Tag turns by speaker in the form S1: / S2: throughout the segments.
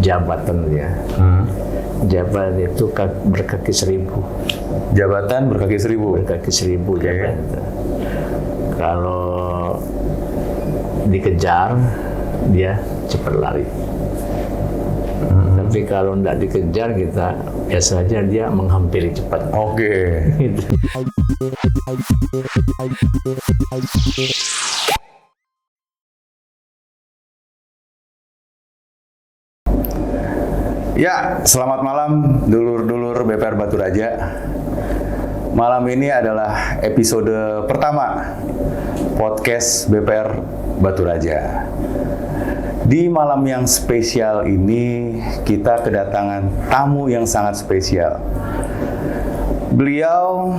S1: jabatan dia. Jabatan itu berkaki 1000.
S2: Jabatan berkaki 1000.
S1: Berkaki 1000 jabatan itu. Kalau dikejar, dia cepat lari. Tapi kalau tidak dikejar, kita biasa saja dia menghampiri cepat.
S2: Oke. Ya, selamat malam dulur-dulur BPR Batu Raja. Malam ini adalah episode pertama podcast BPR Batu Raja. Di malam yang spesial ini, kita kedatangan tamu yang sangat spesial. Beliau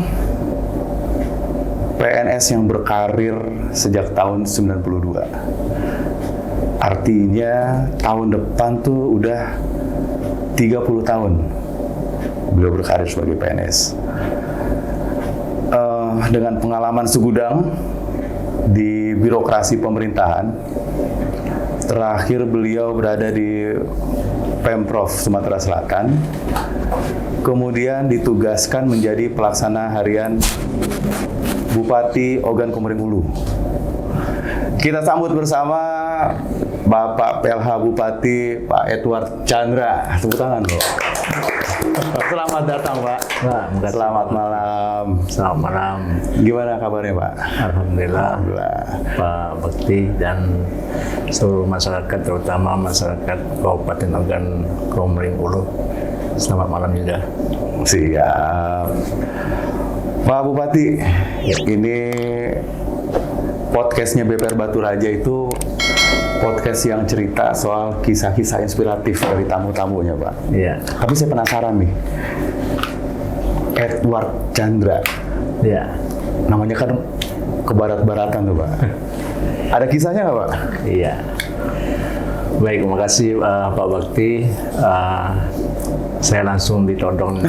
S2: PNS yang berkarir sejak tahun 92. Artinya tahun depan tuh udah 30 tahun beliau berkarir sebagai PNS. Dengan pengalaman segudang di birokrasi pemerintahan, terakhir beliau berada di Pemprov Sumatera Selatan, kemudian ditugaskan menjadi pelaksana harian Bupati Ogan Komering Ulu. Kita sambut bersama Bapak PLH Bupati Pak Edward Chandra. Tepuk tangan, Pak. Selamat datang, Pak. Selamat malam.
S1: Selamat malam.
S2: Gimana kabarnya, Pak?
S1: Alhamdulillah. Pak Bekti dan seluruh masyarakat, terutama masyarakat Kabupaten Ogan Komering Ulu. Selamat malam juga.
S2: Siap. Pak Bupati, ini podcastnya BPR Batu Raja itu podcast yang cerita soal kisah-kisah inspiratif dari tamu-tamunya, Pak.
S1: Iya.
S2: Tapi saya penasaran nih, Edward Chandra.
S1: Iya.
S2: Namanya kan kebarat-baratan tuh, Pak. Ada kisahnya nggak, Pak?
S1: Iya. Baik, terima kasih Pak Bakti. Saya langsung ditodong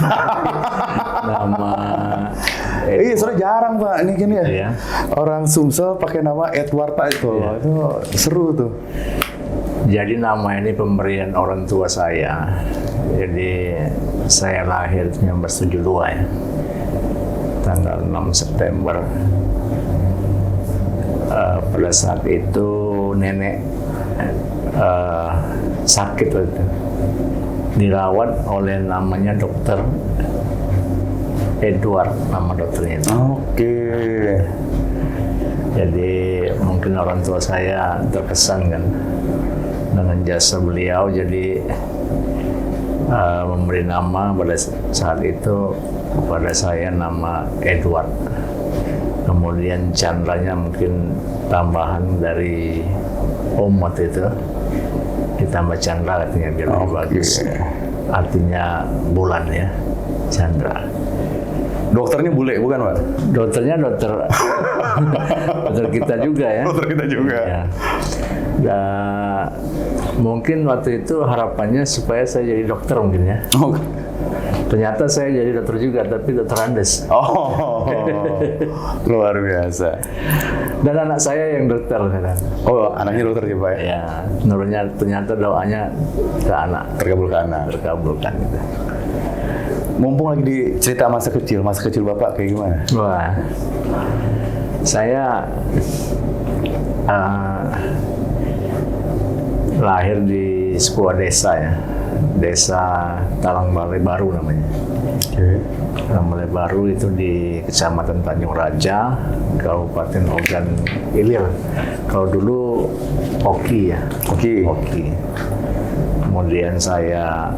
S1: nama.
S2: Iya, soalnya jarang, Pak. Ini gini ya.
S1: Iya.
S2: Orang Sumsel pakai nama Edward, Pak, itu.
S1: Iya.
S2: Itu seru tuh.
S1: Jadi nama ini pemberian orang tua saya. Jadi saya lahir 1972 ya. Tanggal 6 September. Pada saat itu nenek sakit waktu itu. Dirawat oleh namanya dokter Edward, nama dokternya itu.
S2: Oke.
S1: Jadi mungkin orang tua saya terkesan kan dengan jasa beliau, jadi memberi nama pada saat itu kepada saya nama Edward. Kemudian Chandranya mungkin tambahan dari Om waktu itu, ditambah Chandra artinya biar lebih bagus. Artinya bulan ya, Chandra.
S2: Dokternya bule, bukan, Pak?
S1: Dokternya dokter kita juga ya.
S2: Dokter kita juga.
S1: Ya. Mungkin waktu itu harapannya supaya saya jadi dokter mungkin ya.
S2: Oh.
S1: Ternyata saya jadi dokter juga, tapi dokter Andes.
S2: Oh, luar biasa.
S1: Dan anak saya yang dokter. Kan?
S2: Oh, anaknya dokter juga, Pak?
S1: Ya, menurutnya ternyata doanya ke anak. Terkabulkan gitu.
S2: Mumpung lagi di cerita masa kecil Bapak kayak gimana?
S1: Wah, saya lahir di sebuah desa ya, desa Talang Balai Baru namanya. Talang Balai Baru itu di Kecamatan Tanjung Raja, Kabupaten Ogan Ilir. Kalau dulu Oki ya. Oki. Kemudian saya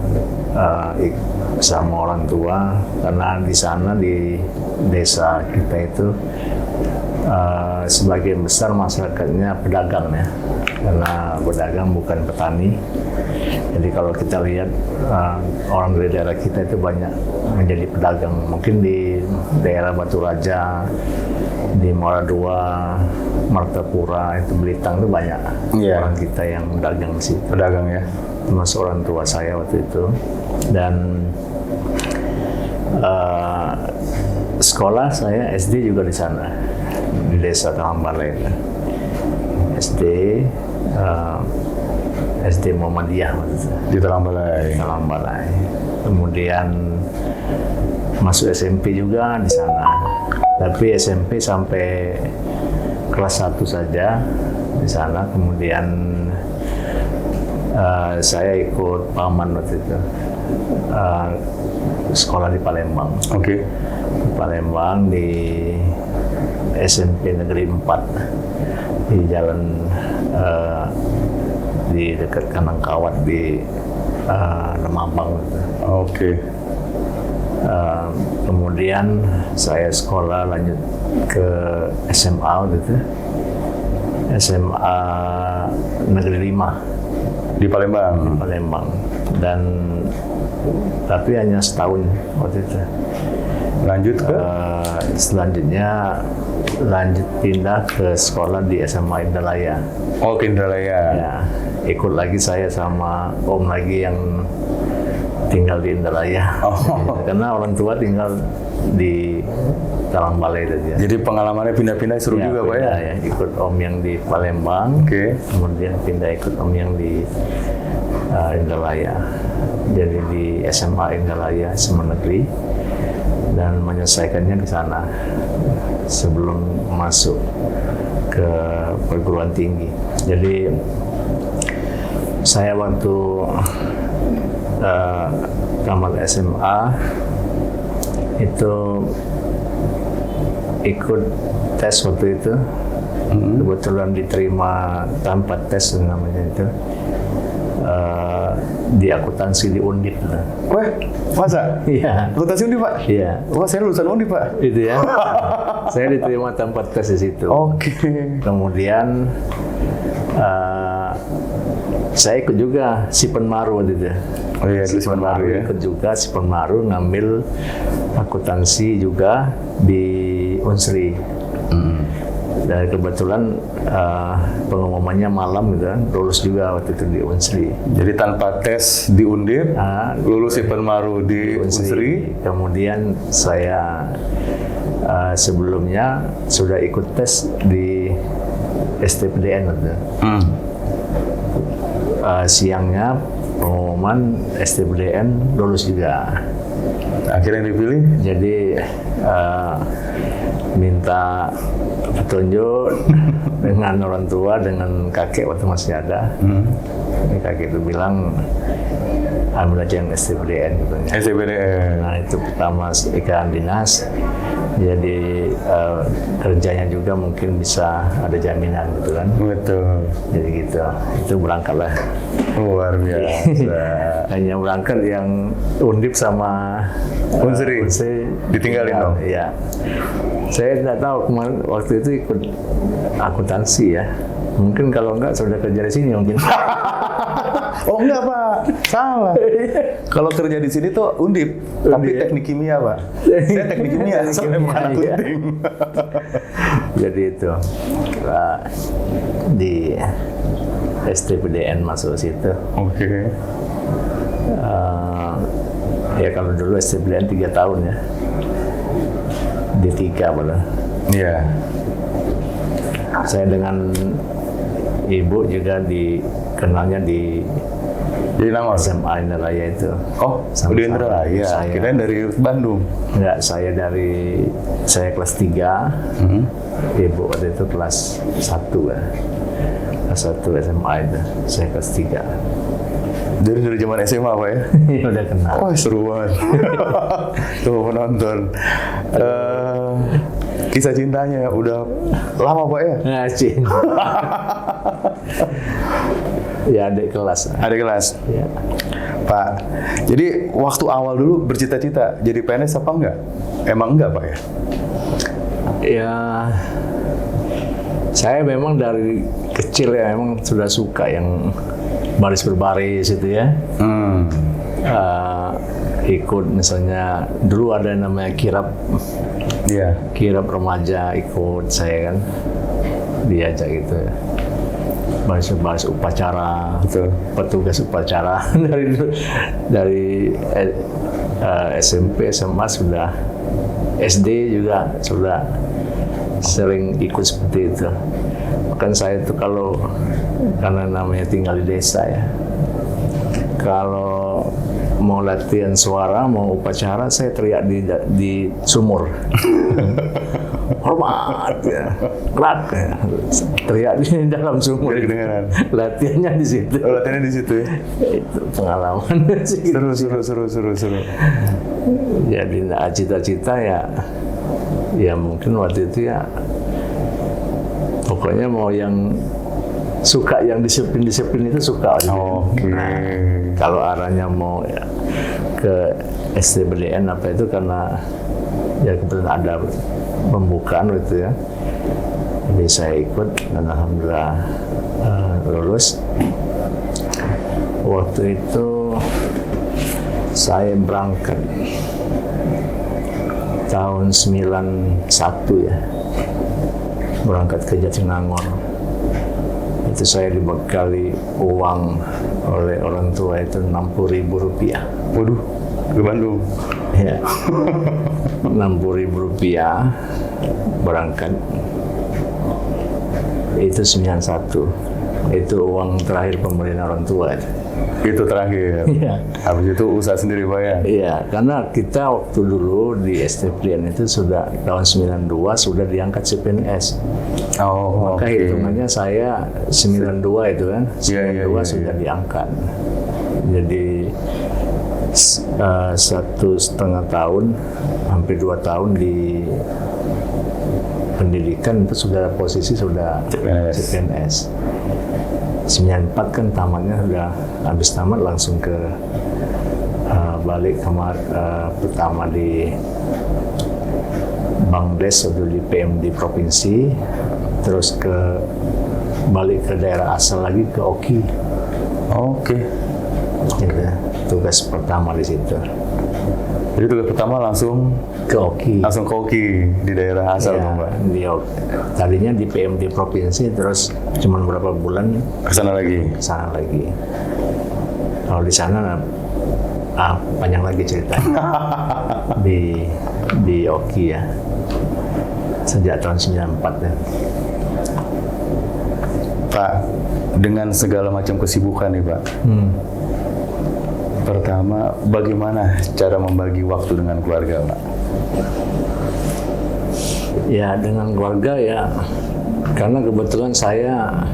S1: sama orang tua, karena di sana di desa kita itu sebagian besar masyarakatnya pedagang ya, karena pedagang bukan petani. Jadi kalau kita lihat orang dari daerah kita itu banyak menjadi pedagang. Mungkin di daerah Batu Raja, di Muara II, Martapura, itu Belitung itu banyak orang kita yang dagang sih.
S2: Pedagang ya.
S1: Termasuk orang tua saya waktu itu. Dan sekolah saya SD juga di sana, di desa Talang Balai. SD, SD Muhammadiyah waktu itu.
S2: Di Talangbalai.
S1: Talangbalai. Kemudian masuk SMP juga di sana. Tapi SMP sampai kelas 1 saja di sana. Kemudian saya ikut paman waktu itu sekolah di Palembang.
S2: Oke.
S1: Di Palembang di SMP Negeri 4 di jalan di dekat Kanangkawat di Lemabang.
S2: Oke.
S1: Kemudian saya sekolah lanjut ke SMA gitu, SMA Negeri 5
S2: Di Palembang.
S1: Palembang, dan tapi hanya setahun waktu itu.
S2: Lanjut ke?
S1: Selanjutnya lanjut pindah ke sekolah di SMA Indralaya.
S2: Oh, ke Indralaya.
S1: Ya, ikut lagi saya sama om lagi yang tinggal di Indralaya.
S2: Oh.
S1: Karena orang tua tinggal di Talangbalai tadi ya.
S2: Jadi pengalamannya pindah-pindah seru
S1: Ya,
S2: juga Pak ya?
S1: pindah ikut om yang di Palembang.
S2: Oke.
S1: Kemudian pindah ikut om yang di Indralaya. Jadi di SMA Indralaya Semenegeri, dan menyelesaikannya di sana sebelum masuk ke perguruan tinggi. Jadi saya waktu tamat SMA itu ikut tes waktu itu. Kebetulan diterima tanpa tes namanya itu, di akuntansi di Undip.
S2: Wah, masa?
S1: Iya.
S2: Akuntansi Undip Pak?
S1: Iya.
S2: Wah, saya lulusan Undip Pak.
S1: Itu ya. Saya diterima tanpa tes di situ.
S2: Oke.
S1: Kemudian saya ikut juga Sipenmaru waktu itu.
S2: Oh iya, dulu Sipenmaru ya.
S1: Ikut juga Sipenmaru, ngambil akuntansi juga di Unsri. Dan kebetulan pengumumannya malam gitu kan, lulus juga waktu itu di Unsri.
S2: Jadi tanpa tes di Undip, lulus Sipenmaru di Unsri.
S1: Kemudian saya sebelumnya sudah ikut tes di STPDN waktu itu. Siangnya pengumuman STPDN, lulus juga.
S2: Akhirnya yang dipilih?
S1: Jadi minta petunjuk dengan orang tua, dengan kakek waktu masih ada. Ini kakek itu bilang ambil aja yang STPDN katanya.
S2: STPDN.
S1: Nah itu pertama iklan dinas, jadi kerjanya juga mungkin bisa ada jaminan gitu kan.
S2: Betul.
S1: Jadi gitu, itu berangkatlah.
S2: Luar biasa.
S1: Hanya berangkat yang Undip sama
S2: Unsri ditinggalin dong?
S1: Iya. Saya tidak tahu kemarin waktu itu ikut akuntansi ya. Mungkin kalau enggak sudah kerja di sini mungkin.
S2: Oh enggak Pak, salah. Kalau kerja di sini tuh Undip, tapi teknik kimia Pak. Saya teknik kimia, soalnya bukan akunting.
S1: Jadi itu di STPDN masuk situ.
S2: Oke.
S1: Ya kalau dulu STPDN 3 tahun ya. D3 malah.
S2: Iya.
S1: Saya dengan ibu juga dikenalnya di
S2: Nangor?
S1: SMA Indralaya itu.
S2: Oh, di Indralaya.
S1: Saya.
S2: Kirain dari Bandung.
S1: Enggak, saya kelas 3. Ibu waktu itu kelas 1 ya. Kelas 1 SMA itu. Saya kelas 3.
S2: Dari zaman SMA Pak ya?
S1: Udah kenal.
S2: Oh seru banget. Tuh penonton. Kisah cintanya udah lama Pak ya?
S1: Ngaji. Ya adik kelas.
S2: Adik kelas?
S1: Ya.
S2: Pak, jadi waktu awal dulu bercita-cita jadi PNS apa enggak? Emang enggak Pak ya?
S1: Ya, saya memang dari kecil ya memang sudah suka yang baris berbaris itu ya. Ikut misalnya dulu ada yang namanya kirab.
S2: Iya.
S1: Kirab remaja ikut saya kan, diajak gitu ya. bahas upacara,
S2: Betul.
S1: petugas upacara dari SMP, SMA sudah, SD juga sudah sering ikut seperti itu. Bahkan saya itu kalau karena namanya tinggal di desa ya, kalau mau latihan suara, mau upacara, saya teriak di sumur. Hormat ya, kelat ya. Teriak di dalam sumur.
S2: Jadi kedengaran.
S1: Latihannya di situ.
S2: Oh, latihannya di situ ya.
S1: Itu pengalaman sih.
S2: Seru.
S1: Jadi cita-cita ya mungkin waktu itu ya pokoknya mau yang suka yang disiplin itu suka.
S2: Oke.
S1: Nah, kalau arahnya mau ya, ke STBDN apa itu karena ya kebetulan ada pembukaan gitu ya. Jadi saya ikut dan alhamdulillah lulus. Waktu itu saya berangkat tahun 91 ya, berangkat ke Jatinangor. Itu saya dibekali uang oleh orang tua itu Rp60.000.
S2: Waduh, ke Bandung.
S1: Ya, Rp60.000 berangkat. Itu 91. Itu uang terakhir pemberian orang tua.
S2: Itu terakhir.
S1: Iya.
S2: Habis itu usaha sendiri Pak ya?
S1: Iya, karena kita waktu dulu di STPN itu sudah tahun 92 sudah diangkat CPNS.
S2: Oh,
S1: Maka hitungannya saya 92 itu kan, 92 sudah diangkat. Jadi 1,5 tahun, hampir 2 tahun di pendidikan itu sudah posisi sudah CPNS. 94 kan tamatnya sudah habis tamat langsung ke balik kamar pertama di Bangdes atau di PMD provinsi, terus balik ke daerah asal lagi ke Oki.
S2: Oke.
S1: Gitu, tugas pertama di situ.
S2: Jadi tugas pertama langsung
S1: ke Oki.
S2: Langsung ke Oki di daerah asal
S1: ya,
S2: Pak.
S1: Tadinya di PMD provinsi, terus cuma berapa bulan
S2: kesana lagi.
S1: Kalau di sana panjang lagi ceritanya. di Oki ya. Sejak tahun 94 ya.
S2: Pak, dengan segala macam kesibukan nih Pak. Pertama, bagaimana cara membagi waktu dengan keluarga, Pak?
S1: Ya, dengan keluarga ya, karena kebetulan saya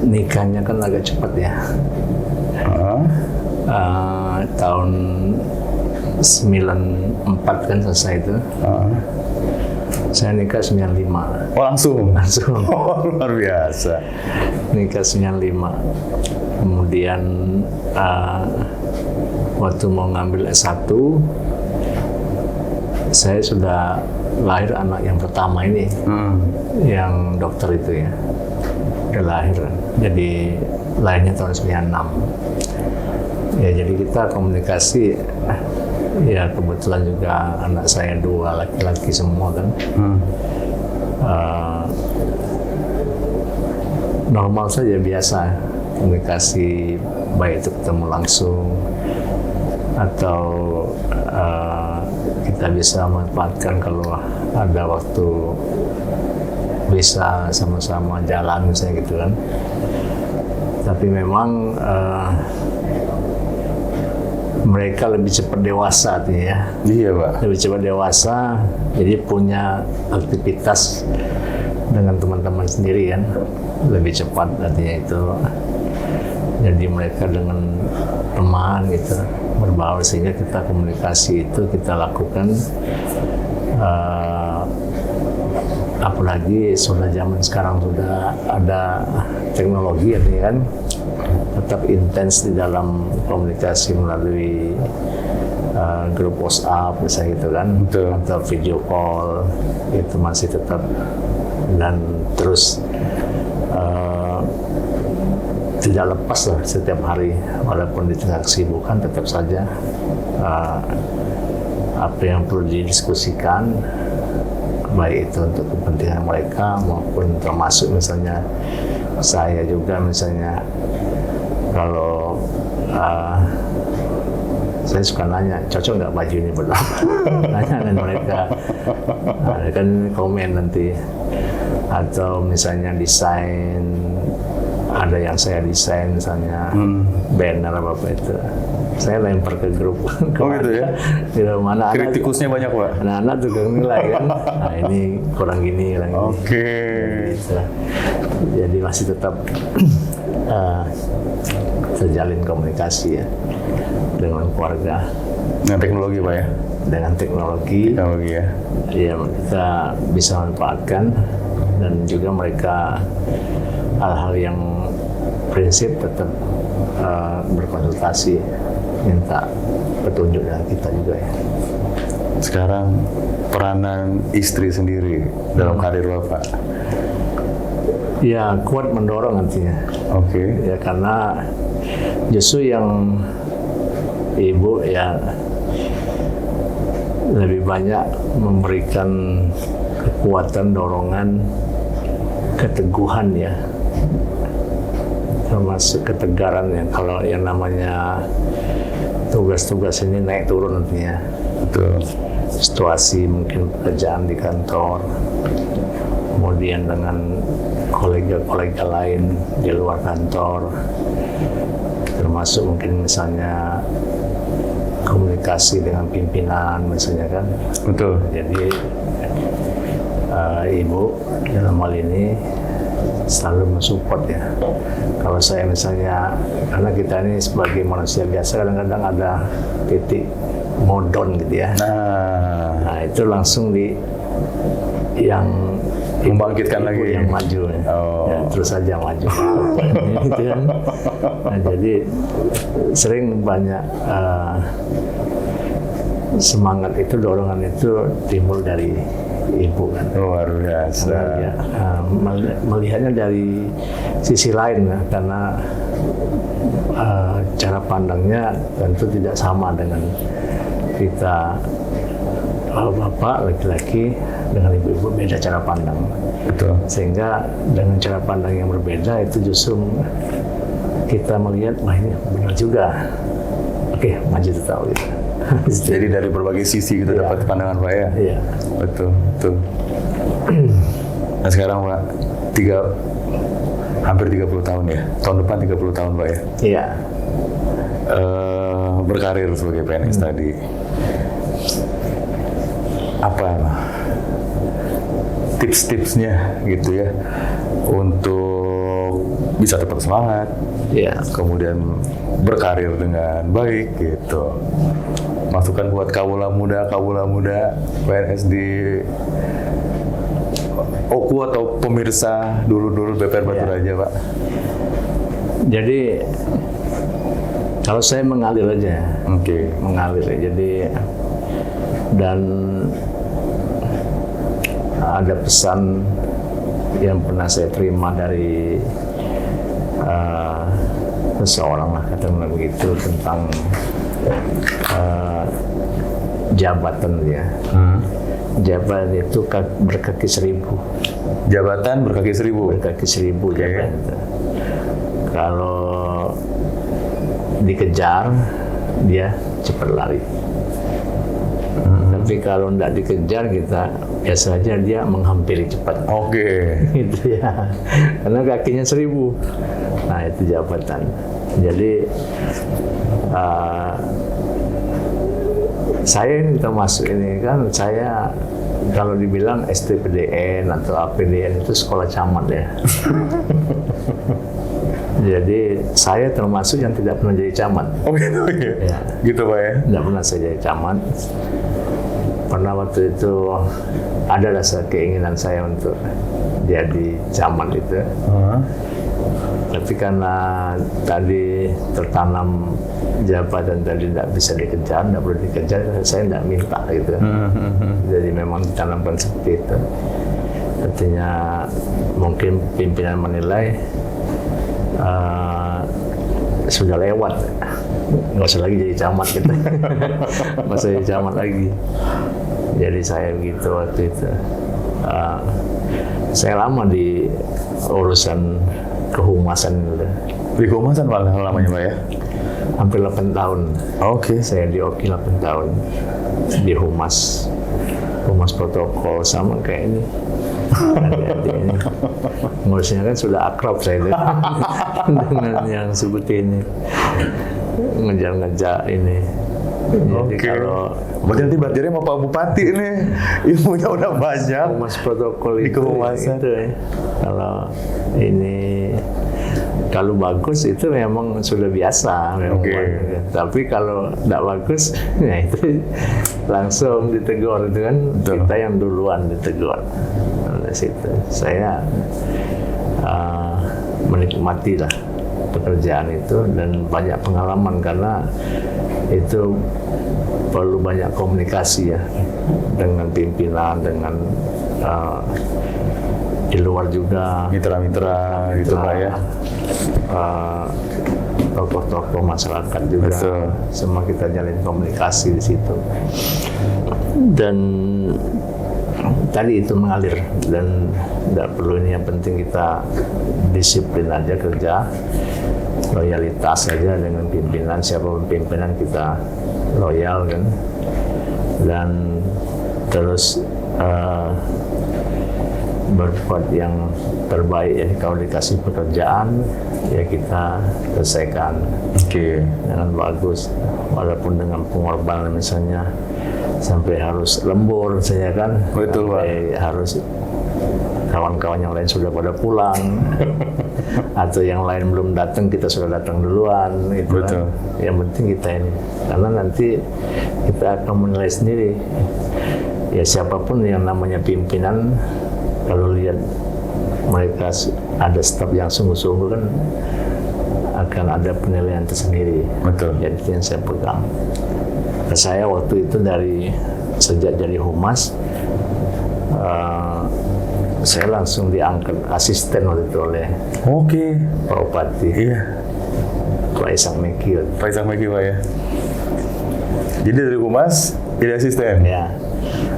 S1: nikahnya kan agak cepat ya. Tahun 94 kan selesai itu. Saya nikah 95.
S2: Oh, langsung?
S1: Langsung.
S2: Oh, luar biasa.
S1: Nikah 95. Kemudian waktu mau ngambil S1, saya sudah lahir anak yang pertama ini, yang dokter itu ya, udah lahir. Jadi lahirnya tahun 96. Ya, jadi kita komunikasi. Ya kebetulan juga anak saya 2 laki-laki semua kan. Normal saja, biasa komunikasi, baik itu ketemu langsung atau kita bisa memanfaatkan kalau ada waktu bisa sama-sama jalan misalnya gitu kan. Tapi memang mereka lebih cepat dewasa artinya ya.
S2: Iya Pak.
S1: Lebih cepat dewasa, jadi punya aktivitas dengan teman-teman sendiri kan. Lebih cepat artinya itu. Jadi mereka dengan teman gitu berbaur, sehingga kita komunikasi itu kita lakukan. Apalagi sudah zaman sekarang sudah ada teknologi artinya kan. Tetap intens di dalam komunikasi melalui grup WhatsApp misalnya gitu kan.
S2: Betul.
S1: Atau video call, itu masih tetap, dan terus tidak lepas lah setiap hari, walaupun di tengah kesibukan tetap saja apa yang perlu didiskusikan baik itu untuk kepentingan mereka maupun termasuk misalnya saya juga misalnya kalau saya suka nanya cocok nggak baju ini belum nanya dengan mereka kan komen nanti atau misalnya desain ada yang saya desain misalnya banner apa itu saya lempar ke grup
S2: gitu ya.
S1: Di mana
S2: Kritikusnya banyak, Pak.
S1: anak-anak juga nilai kan nah ini kurang gini
S2: Oke.
S1: jadi masih tetap terjalin komunikasi ya dengan keluarga
S2: Dengan teknologi, Pak ya.
S1: dengan teknologi
S2: Ya.
S1: ya kita bisa manfaatkan dan juga mereka hal-hal yang prinsip tetap berkonsultasi minta petunjuk dari kita juga ya.
S2: Sekarang peranan istri sendiri dalam karir Bapak.
S1: Ya kuat mendorong nantinya.
S2: Oke.
S1: Ya karena justru yang ibu ya lebih banyak memberikan kekuatan, dorongan, keteguhan ya, termasuk ketegaran ya. Kalau yang namanya tugas-tugas ini naik turun nantinya.
S2: Betul.
S1: Situasi mungkin pekerjaan di kantor, kemudian dengan kolega-kolega lain di luar kantor, termasuk mungkin misalnya komunikasi dengan pimpinan misalnya kan.
S2: Betul.
S1: Jadi ibu dalam hal ini selalu mensupport ya. Kalau saya misalnya, karena kita ini sebagai manusia biasa kadang-kadang ada titik modon gitu ya. Nah itu langsung yang
S2: membangkitkan lagi
S1: yang maju ya. Ya, terus saja maju gitu kan. Nah, jadi sering banyak semangat itu, dorongan itu timbul dari ibu kan.
S2: Luar biasa.
S1: Ya, melihatnya dari sisi lain ya, karena cara pandangnya tentu tidak sama dengan kita. Bapak laki-laki dengan ibu-ibu beda cara pandang.
S2: Betul.
S1: Sehingga dengan cara pandang yang berbeda itu justru kita melihat wah ini benar juga. Oke, maju tetap gitu.
S2: Jadi dari berbagai sisi kita dapat pandangan Pak ya.
S1: Iya.
S2: Betul. Nah sekarang Pak, hampir 30 tahun ya. Tahun depan 30 tahun Pak ya.
S1: Iya.
S2: Berkarir sebagai PNS tadi. Apa tips-tipsnya gitu ya untuk bisa tetap semangat,
S1: Iya.
S2: kemudian berkarir dengan baik gitu. Masukan buat kawula muda PNS di Oku atau pemirsa dulu BPR Batu Raja Pak.
S1: Jadi kalau saya mengalir aja.
S2: Oke.
S1: Mengalir. Jadi dan ada pesan yang pernah saya terima dari seseorang lah katakanlah begitu tentang jabatan ya. Jabatan itu berkaki 1000.
S2: Jabatan berkaki 1000.
S1: Berkaki 1000 jabatan itu. Kalau dikejar dia cepat lari. Tapi kalau tidak dikejar kita biasanya dia menghampiri cepat.
S2: Oke.
S1: Gitu ya. Karena kakinya 1000. Nah itu jabatan. Jadi saya ini termasuk ini kan saya kalau dibilang STPDN atau APDN itu sekolah camat ya. Jadi saya termasuk yang tidak pernah jadi camat.
S2: Oh gitu ya. Gitu Pak ya.
S1: Tidak pernah saya jadi camat. Pernah waktu itu ada rasa keinginan saya untuk jadi camat itu. Tapi karena tadi tertanam jabatan tadi tidak bisa dikejar, tidak perlu dikejar, saya tidak minta gitu. Jadi memang ditanamkan seperti itu. Artinya mungkin pimpinan menilai sudah lewat, nggak usah lagi jadi camat gitu. Nggak usah jadi camat lagi. Jadi saya begitu waktu itu. saya lama di urusan kehumasan itu.
S2: Di Kehumasan Pak lamanya Pak ya?
S1: Hampir 8 tahun.
S2: Oke.
S1: Saya di OKI 8 tahun di humas protokol sama kayak ini. Adik-adik ini ngurusnya kan sudah akrab saya dengan yang seperti ini, ngejar-ngejar ini. Jadi kalau
S2: berarti nanti belajarnya sama Pak Bupati nih, ilmunya udah banyak.
S1: humas protokol
S2: Di
S1: itu,
S2: kehumasan.
S1: itu ya. Kalau bagus itu memang sudah biasa memang. Tapi kalau tidak bagus, nah itu langsung ditegur itu kan.
S2: Betul.
S1: Kita yang duluan ditegur. Dari situ saya menikmati lah pekerjaan itu dan banyak pengalaman karena itu perlu banyak komunikasi ya dengan pimpinan, dengan di luar juga
S2: Mitra-mitra gitu Pak ya.
S1: Tokoh-tokoh masyarakat juga.
S2: Betul.
S1: Semua kita jalin komunikasi di situ dan tadi itu mengalir dan tidak perlu ini, yang penting kita disiplin aja kerja, loyalitas saja dengan pimpinan, siapapun pimpinan kita loyal kan, dan terus berbuat yang terbaik ya. Kalau dikasih pekerjaan ya kita selesaikan dengan bagus, walaupun dengan pengorbanan misalnya sampai harus lembur saya kan.
S2: Betul
S1: sampai
S2: Pak.
S1: Harus kawan-kawan yang lain sudah pada pulang atau yang lain belum datang, kita sudah datang duluan gitu.
S2: Betul.
S1: Kan. Yang penting kita ini, karena nanti kita akan menilai sendiri ya, siapapun yang namanya pimpinan, kalau lihat mereka ada staf yang sungguh-sungguh kan akan ada penilaian tersendiri.
S2: Betul.
S1: Jadi itu yang saya pegang. Saya waktu itu sejak jadi humas, saya langsung diangkat asisten waktu itu oleh Pak Bupati.
S2: Iya.
S1: Pak Isak Meki.
S2: Pak Isak Meki Pak ya. Jadi dari humas jadi asisten.
S1: Ya,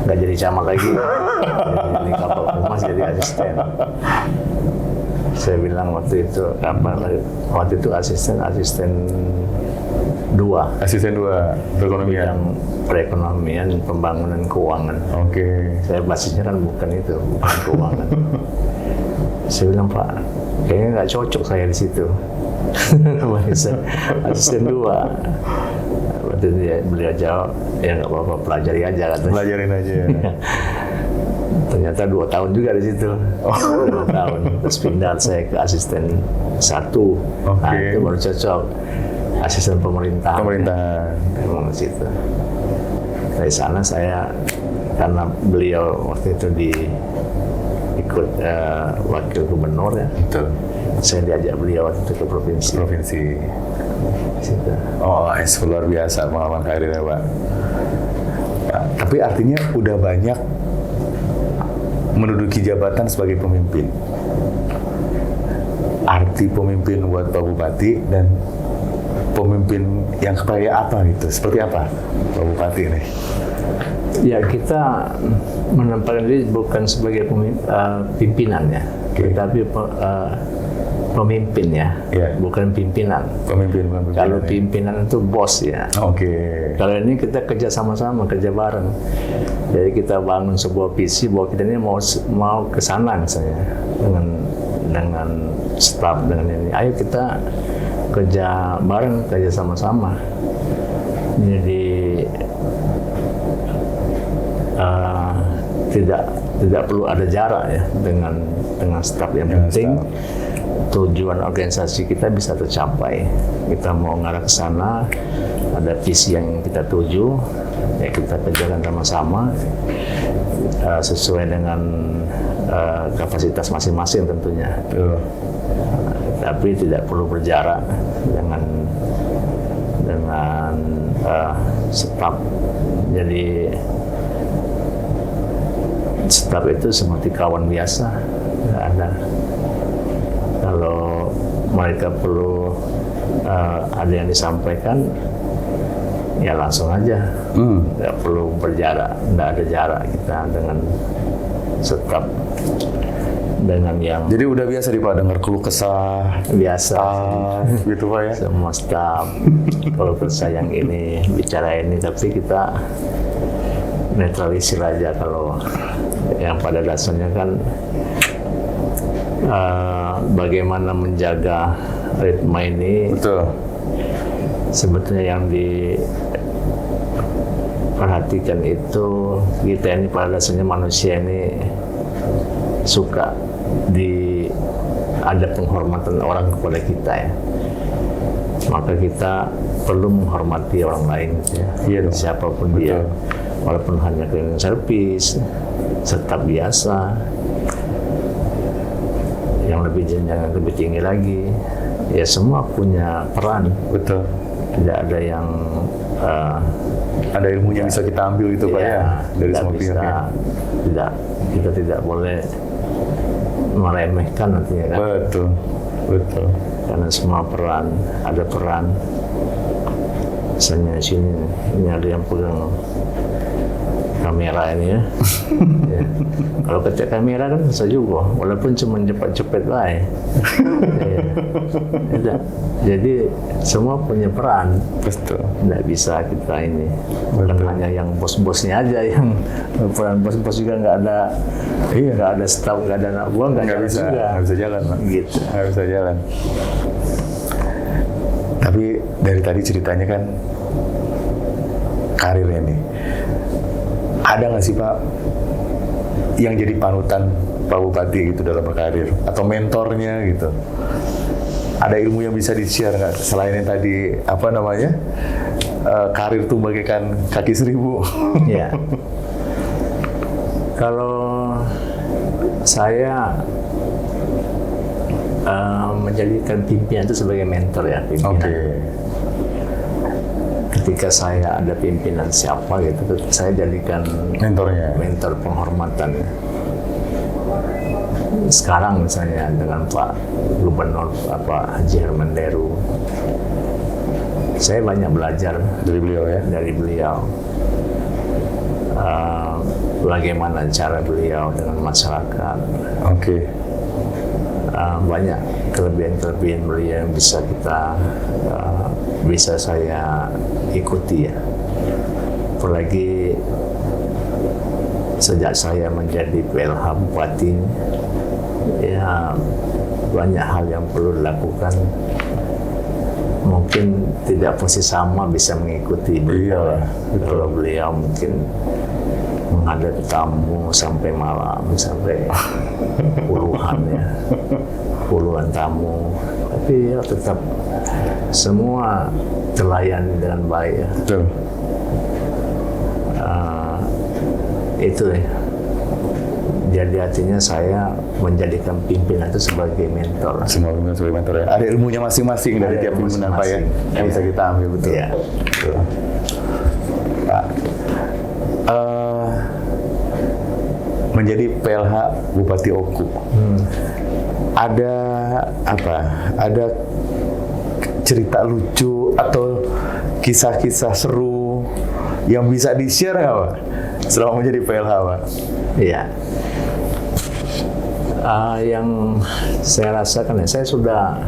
S1: nggak jadi camat lagi. Jadi kapal humas jadi asisten. Saya bilang waktu itu asisten 2.
S2: Asisten 2 perekonomian.
S1: Yang perekonomian, pembangunan keuangan. Saya basisnya kan bukan itu, bukan keuangan. Saya bilang, Pak, kayaknya nggak cocok saya di situ. Asisten 2. Waktu itu beliau jawab, ya nggak apa-apa, pelajari aja katanya.
S2: Pelajarin aja.
S1: Ternyata 2 tahun juga di situ. 2 tahun. Terus pindah saya ke asisten 1. Nah, itu baru cocok. Asisten pemerintahan. Memang di situ. Dari sana saya, karena beliau waktu itu ikut wakil gubernur ya.
S2: Betul.
S1: Saya diajak beliau waktu itu ke provinsi. Situ.
S2: Oh, luar biasa pengalaman karirnya Pak. Ya, tapi artinya udah banyak menduduki jabatan sebagai pemimpin. Arti pemimpin buat Pak Bupati dan pemimpin yang kayak apa gitu, seperti apa Pak Bupati ini?
S1: Ya, kita menempatkan diri bukan sebagai pimpinan ya, tapi pemimpin ya, bukan pimpinan. Pemimpin. Kalau pimpinan itu bos ya. Kalau ini kita kerja sama-sama, kerja bareng. Jadi kita bangun sebuah visi bahwa kita ini mau ke sana misalnya dengan staf, dengan ini. Ayo kita kerja bareng, kerja sama-sama. Jadi tidak perlu ada jarak ya dengan staf. Yang penting tujuan organisasi kita bisa tercapai. Kita mau ngarah ke sana, ada visi yang kita tuju, ya kita kerjakan sama-sama sesuai dengan kapasitas masing-masing tentunya. Tapi tidak perlu berjarak dengan staf. Jadi staf itu seperti kawan biasa, nggak ada. Kalau mereka perlu ada yang disampaikan, ya langsung aja, nggak perlu berjarak, nggak ada jarak kita Tetap dengan yang
S2: Jadi udah biasa di Pak dengar keluh kesah,
S1: biasa
S2: gitu Pak ya?
S1: semua staf kalau kesah yang ini bicara ini, tapi kita netralisir aja. Kalau yang pada dasarnya kan bagaimana menjaga ritme ini.
S2: Betul.
S1: Sebetulnya yang diperhatikan itu kita ini pada dasarnya manusia ini suka ada penghormatan orang kepada kita ya. Maka kita perlu menghormati orang lain ya.
S2: Iya dong.
S1: Siapapun
S2: Betul.
S1: dia, walaupun hanya cleaning service, tetap biasa. Yang lebih jenjang lebih tinggi lagi, ya semua punya peran.
S2: Betul.
S1: Tidak ada yang
S2: Ada ilmunya bisa kita ambil itu Pak ya, dari
S1: tidak
S2: semua
S1: bisa,
S2: pihak ya.
S1: kita tidak boleh meremehkan nantinya kan.
S2: Betul. Betul.
S1: Karena semua ada peran. Misalnya ini ada yang pegang kamera ini ya. Ya. Kalau kecek kamera kan bisa juga, walaupun cuma cepet-cepet lah ya. Ya. Jadi semua punya peran.
S2: Betul.
S1: Nggak bisa kita ini, bukan hanya yang bos-bosnya aja yang peran bos-bos juga nggak ada.
S2: Iya.
S1: Nggak ada staff, nggak ada anak buah, nggak jalan
S2: bisa,
S1: juga.
S2: nggak bisa jalan Pak.
S1: Gitu.
S2: Nggak bisa jalan. Tapi dari tadi ceritanya kan karirnya nih, ada nggak sih Pak yang jadi panutan Pak Bupati gitu dalam berkarir atau mentornya gitu? Ada ilmu yang bisa di-share nggak selain yang tadi apa namanya karir tuh bagaikan kaki seribu?
S1: Ya. Kalau saya menjadikan pimpinan itu sebagai mentor ya, pimpinan.
S2: Oke.
S1: Ketika saya ada pimpinan siapa gitu, saya jadikan
S2: Mentornya.
S1: mentor penghormatan. Sekarang misalnya dengan Pak Gubernur Haji Herman Deru, saya banyak belajar
S2: Dari beliau ya.
S1: dari beliau. Bagaimana cara beliau dengan masyarakat.
S2: Oke.
S1: Banyak kelebihan-kelebihan beliau yang bisa saya ikuti ya. Apalagi sejak saya menjadi PLH Bupati, ya banyak hal yang perlu dilakukan. Mungkin tidak persis sama bisa mengikuti beliau.
S2: Iya,
S1: Kalau beliau mungkin menghadapi tamu sampai malam, sampai puluhan tamu, tapi ya tetap semua terlayani dengan baik ya.
S2: Betul.
S1: Itu ya. Jadi artinya saya menjadikan pimpinan itu sebagai mentor.
S2: Semua pimpinan sebagai mentor ya. Ada ilmunya masing-masing dari
S1: Ada
S2: tiap pimpinan Pak ya,
S1: masing-masing.
S2: yang bisa kita ambil betul.
S1: Iya.
S2: Betul. Pak, menjadi PLH Bupati Oku, ada apa? Ada cerita lucu atau kisah-kisah seru yang bisa di-share nggak Pak? Selama menjadi PLH Pak?
S1: Iya. Yang saya rasakan ya, saya sudah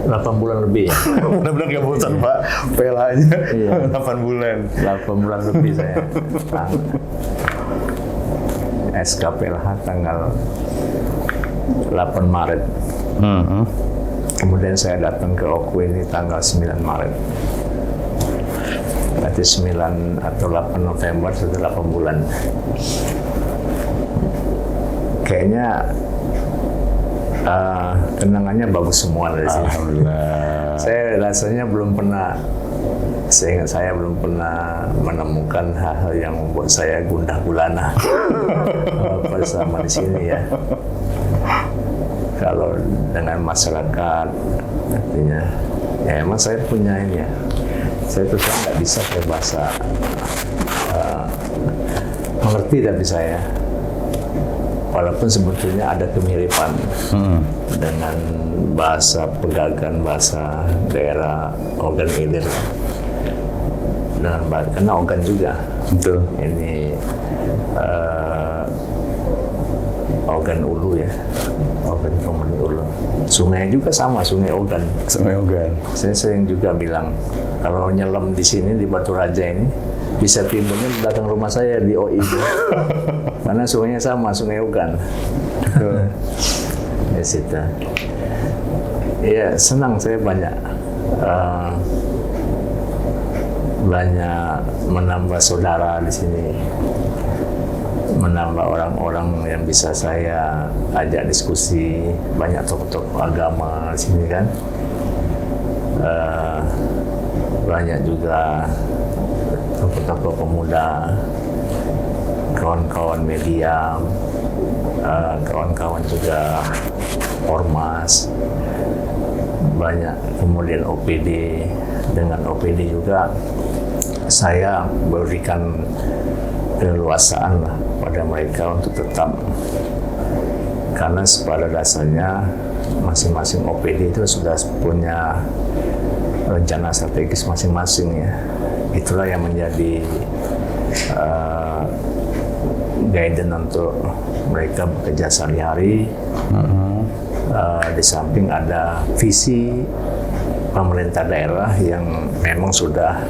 S1: 8 bulan lebih ya.
S2: Benar-benar nggak bosan Pak, PLH-nya
S1: Iya.
S2: 8 bulan.
S1: 8 bulan lebih saya. SK PLH tanggal 8 Maret. Kemudian saya datang ke Oku ini tanggal 9 Maret. Berarti 9 atau 8 November sudah 8 bulan. Kayaknya kenangannya bagus semua dari sini.
S2: Alhamdulillah.
S1: Saya rasanya belum pernah, seingat saya belum pernah menemukan hal-hal yang membuat saya gundah gulana bersama di sini ya. Kalau dengan masyarakat, artinya ya emang saya punya ini ya. Saya terus nggak bisa kayak bahasa mengerti, tapi saya walaupun sebetulnya ada kemiripan dengan bahasa Pegagan, bahasa daerah Ogan Ilir, dengan karena Ogan juga.
S2: Betul.
S1: Ini Ogan Ulu ya, Ogan Komering Ulu. Sungai juga sama, Sungai Ogan.
S2: Sungai Ogan.
S1: Saya sering juga bilang kalau nyelam di sini di Batu Raja ini bisa timbunnya di belakang rumah saya di OI. Karena sungainya sama, Sungai Ogan. Di situ. Iya, senang saya banyak menambah saudara di sini, menambah orang-orang yang bisa saya ajak diskusi, banyak tokoh-tokoh agama di sini kan, banyak juga tokoh-tokoh pemuda, kawan-kawan media, kawan-kawan juga ormas, banyak, kemudian OPD. Dengan OPD juga saya berikan keleluasaan lah pada mereka untuk tetap, karena pada dasarnya masing-masing OPD itu sudah punya rencana strategis masing-masing ya. Itulah yang menjadi guidance untuk mereka bekerja sehari-hari. Di samping ada visi pemerintah daerah yang memang sudah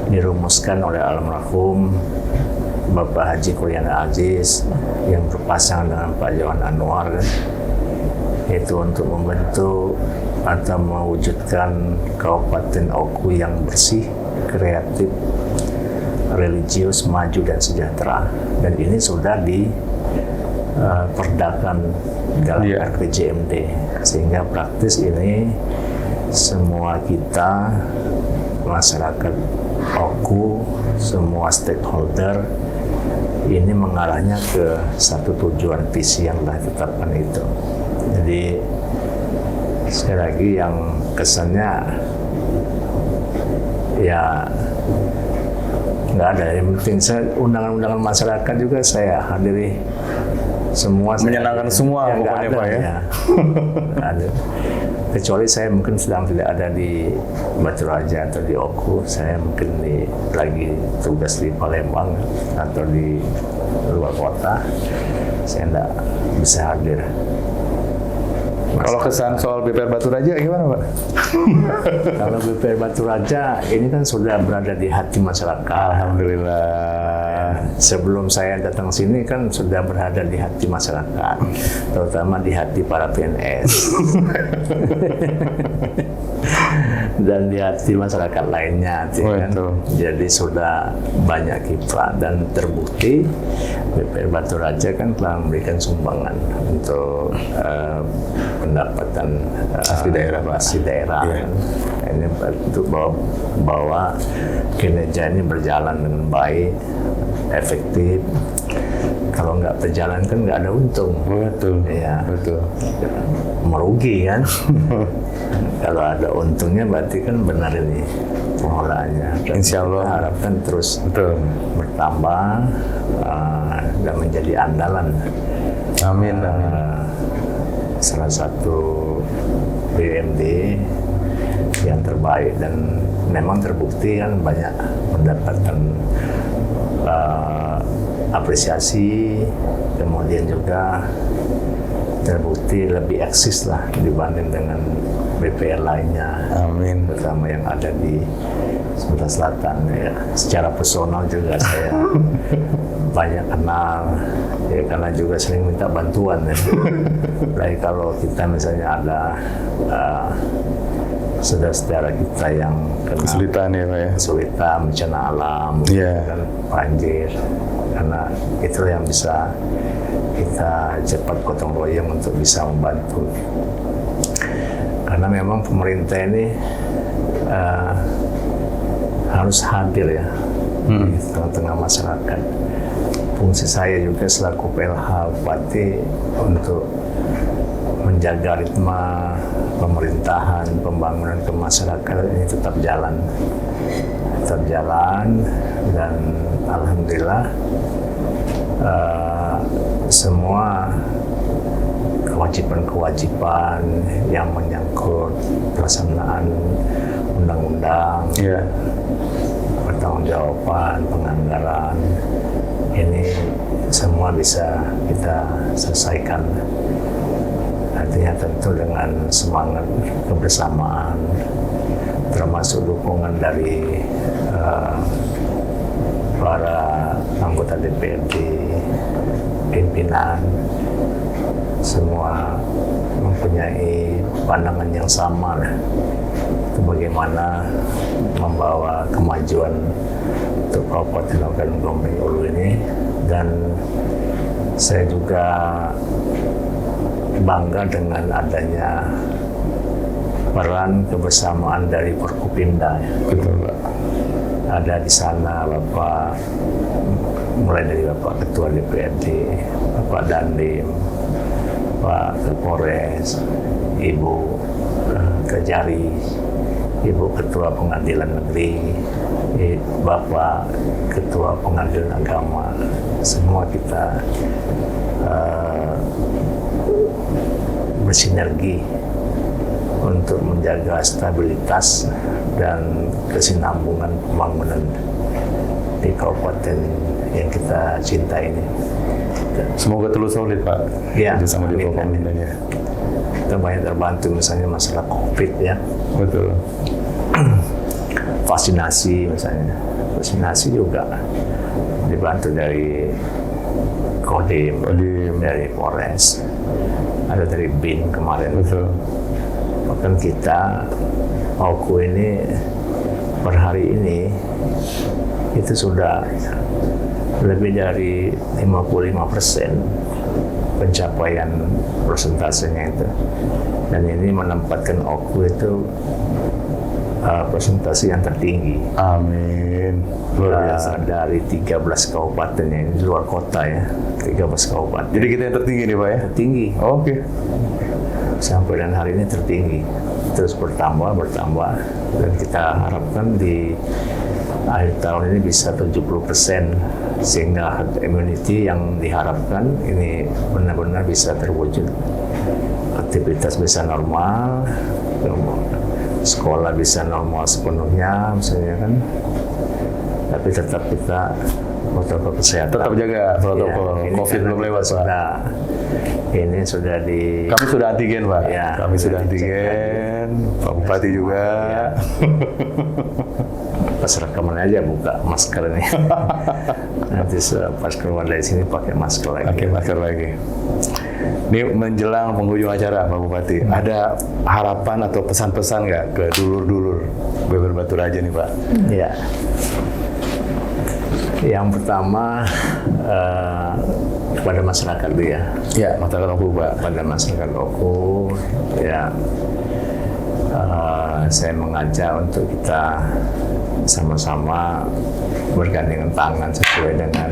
S1: dirumuskan oleh almarhum Bapak Haji Kuryana Aziz yang berpasangan dengan Pak Johan Anwar, itu untuk membentuk atau mewujudkan Kabupaten Oku yang bersih, kreatif, religius, maju dan sejahtera. Dan ini sudah diperdakan dalam RPJMD, sehingga praktis ini semua kita, masyarakat Oku, semua stakeholder ini mengarahnya ke satu tujuan visi yang telah ditetapkan itu. Jadi sekali lagi yang kesannya ya nggak ada, yang penting undangan-undangan masyarakat juga saya hadiri semua,
S2: menyenangkan semua
S1: ya,
S2: pokoknya
S1: ada,
S2: Pak ya.
S1: Ada. Kecuali saya mungkin sedang tidak ada di Batu Raja atau di Oku, saya mungkin lagi tugas di Palembang atau di luar kota, saya tidak bisa hadir.
S2: Kalau kesan soal BPR Batu Raja gimana Pak?
S1: Kalau BPR Batu Raja ini kan sudah berada di hati masyarakat.
S2: Alhamdulillah.
S1: Sebelum saya datang sini kan sudah berada di hati masyarakat, terutama di hati para PNS dan di hati masyarakat lainnya, kan? Jadi sudah banyak kiprah dan terbukti BPR Batu Raja kan telah memberikan sumbangan untuk pendapatan asli daerah.
S2: Yeah.
S1: Kan? Ini untuk bahwa kinerja ini berjalan dengan baik, efektif. Kalau nggak berjalan kan nggak ada untung.
S2: Betul.
S1: Ya.
S2: Betul.
S1: Merugi kan. Kalau ada untungnya berarti kan benar ini pengelolaannya.
S2: Insya Allah.
S1: Kita harapkan terus bertambah dan menjadi andalan.
S2: Amin.
S1: Salah satu BUMD yang terbaik, dan memang terbukti kan banyak mendapatkan apresiasi, kemudian juga terbukti lebih eksis lah dibanding dengan BPR lainnya.
S2: Amin.
S1: Terutama yang ada di Sumatera Selatan ya. Secara personal juga saya banyak kenal ya, karena juga sering minta bantuan ya. Baik kalau kita misalnya ada saudara-saudara kita yang kena
S2: kesulitan ya Pak ya.
S1: Kesulitan bencana alam, kan, banjir, karena itu yang bisa kita cepat gotong royong untuk bisa membantu. Karena memang pemerintah ini harus hadir ya di tengah-tengah masyarakat. Fungsi saya juga selaku PLH Bupati untuk menjaga ritme pemerintahan, pembangunan ke masyarakat ini tetap jalan, dan alhamdulillah semua kewajiban-kewajiban yang menyangkut pelaksanaan undang-undang, pertanggungjawaban, penganggaran ini semua bisa kita selesaikan. Artinya tentu dengan semangat kebersamaan, termasuk dukungan dari para anggota DPRD, pimpinan, semua mempunyai pandangan yang sama itu bagaimana membawa kemajuan untuk Kabupaten Ogan Komering Ulu ini. Dan saya juga bangga dengan adanya peran kebersamaan dari Forkopimda.
S2: Betul, Pak.
S1: Ada di sana Bapak, mulai dari Bapak Ketua DPRD, Bapak Dandim, Pak Kapolres, Ibu Kejari, Ibu Ketua Pengadilan Negeri, Bapak Ketua Pengadilan Agama. Semua kita bersinergi untuk menjaga stabilitas dan kesinambungan pembangunan di kabupaten yang kita cintai ini.
S2: Semoga terus solid, Pak.
S1: Ya,
S2: sama di
S1: amin,
S2: Forkopimdanya.
S1: Kita banyak terbantu misalnya masalah COVID ya.
S2: Betul.
S1: Vaksinasi misalnya. Vaksinasi juga dibantu dari Kodim, dari Polres, ada dari BIN kemarin.
S2: Betul.
S1: Bahkan kita OKU ini per hari ini itu sudah lebih dari 55% pencapaian persentasenya itu. Dan ini menempatkan OKU itu presentasi yang tertinggi.
S2: Amin. Luar biasa.
S1: Dari 13 kabupaten ini di luar kota ya, 13 kabupaten.
S2: Jadi kita yang tertinggi nih, Pak ya?
S1: Tertinggi.
S2: Oke.
S1: Sampai dan hari ini tertinggi. Terus bertambah, dan kita harapkan di akhir tahun ini bisa 70%, sehingga herd immunity yang diharapkan ini benar-benar bisa terwujud. Aktivitas bisa normal, sekolah bisa normal sepenuhnya misalnya kan, tapi tetap kita protokol kesehatan.
S2: Tetap jaga protokol,
S1: ya,
S2: COVID belum lewat, Pak.
S1: Ini sudah di...
S2: Kami sudah antigen, Pak.
S1: Ya,
S2: Kami sudah antigen, Pak Bupati juga.
S1: Ya. Pas rekaman aja buka masker ini. Nanti pas keluar dari sini pakai masker lagi.
S2: Pakai masker lagi. Ini menjelang penghujung acara, Pak Bupati. Ada harapan atau pesan-pesan nggak ke dulur-dulur BPR Baturaja nih, Pak?
S1: Ya. Yang pertama kepada masyarakat dulu ya.
S2: Ya, masyarakat OKU, Pak.
S1: Pada masyarakat OKU, ya saya mengajak untuk kita sama-sama bergandengan tangan sesuai dengan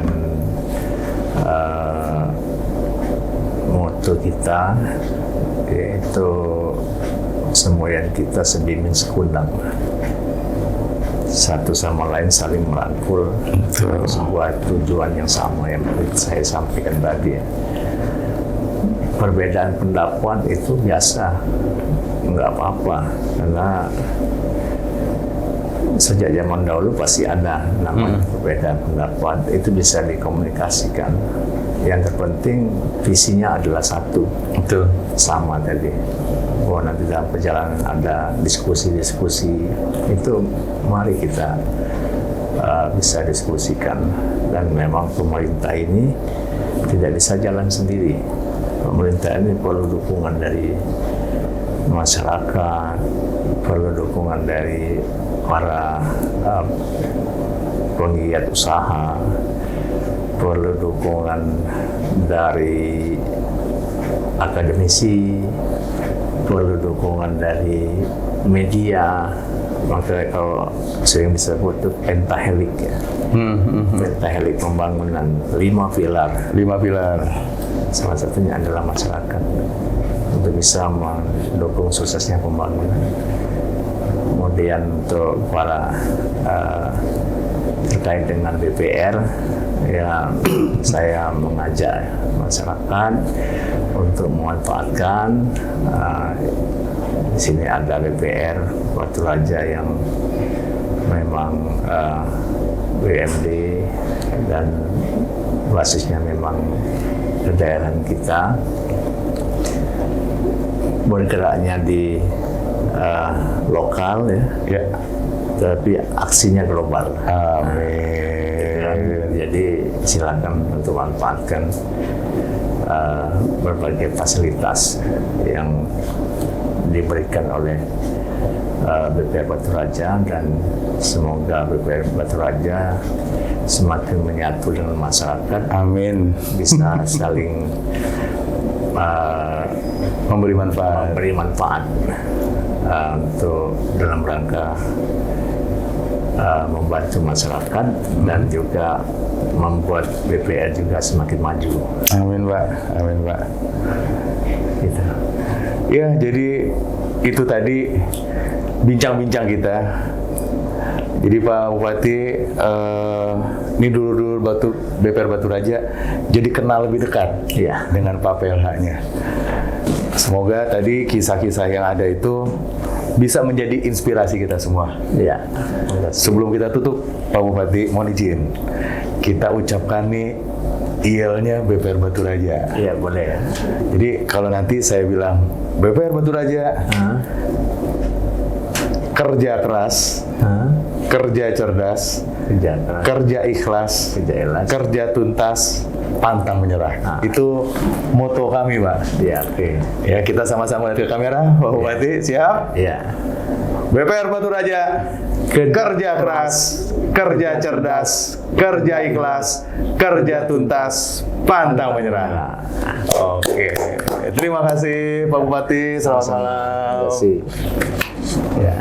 S1: moto kita, yaitu semboyan kita sedimin sekundang. Satu sama lain saling merangkul sebuah tujuan yang sama yang saya sampaikan tadi ya. Perbedaan pendapat itu biasa, nggak apa-apa, karena sejak zaman dahulu pasti ada namanya perbedaan pendapat, itu bisa dikomunikasikan. Yang terpenting visinya adalah satu,
S2: Betul.
S1: sama tadi. Bahwa nanti dalam perjalanan ada diskusi-diskusi, itu mari kita bisa diskusikan. Dan memang pemerintah ini tidak bisa jalan sendiri. Pemerintah ini perlu dukungan dari masyarakat, perlu dukungan dari para penggiat usaha, perlu dukungan dari akademisi, perlu dukungan dari media. Makanya kalau sering disebut itu pentahelik ya. Pentahelik pembangunan, 5 pilar.
S2: 5 pilar.
S1: Salah satunya adalah masyarakat untuk bisa mendukung suksesnya pembangunan. Kemudian untuk para terkait dengan BPR, ya saya mengajak masyarakat untuk memanfaatkan di sini ada BPR Baturaja yang memang BUMD dan basisnya memang kedaerahan kita, bergeraknya di lokal ya,
S2: Ya.
S1: tapi aksinya global.
S2: Amin.
S1: Jadi silakan untuk manfaatkan berbagai fasilitas yang diberikan oleh BPR Batu Raja, dan semoga BPR Batu Raja semakin menyatu dengan masyarakat,
S2: Amin.
S1: bisa saling
S2: Memberi manfaat.
S1: untuk dalam rangka membantu masyarakat dan juga membuat BPR juga semakin maju.
S2: Amin, Pak. Amin, Pak.
S1: Gitu.
S2: Ya, jadi itu tadi bincang-bincang kita. Jadi Pak Bupati, ini dulur-dulur BPR Batu Raja jadi kenal lebih dekat
S1: Iya.
S2: dengan Pak PLH-nya. Semoga tadi kisah-kisah yang ada itu bisa menjadi inspirasi kita semua.
S1: Iya.
S2: Sebelum kita tutup, Pak Bupati, mohon izin kita ucapkan nih IEL-nya BPR Batu Raja.
S1: Iya, boleh ya.
S2: Jadi kalau nanti saya bilang BPR Batu Raja, kerja keras, kerja cerdas,
S1: Kerja keras,
S2: kerja ikhlas,
S1: kerja ikhlas.
S2: kerja tuntas, pantang menyerah. Itu moto kami, Pak.
S1: Iya, oke.
S2: Ya, kita sama-sama lihat ke kamera, Pak Bupati, siap?
S1: Iya.
S2: BPR Batu Raja, kerja keras, kerja cerdas, kerja ikhlas, kerja tuntas, pantang menyerah. Oke, terima kasih Pak Bupati, selamat malam.
S1: Terima kasih. Ya.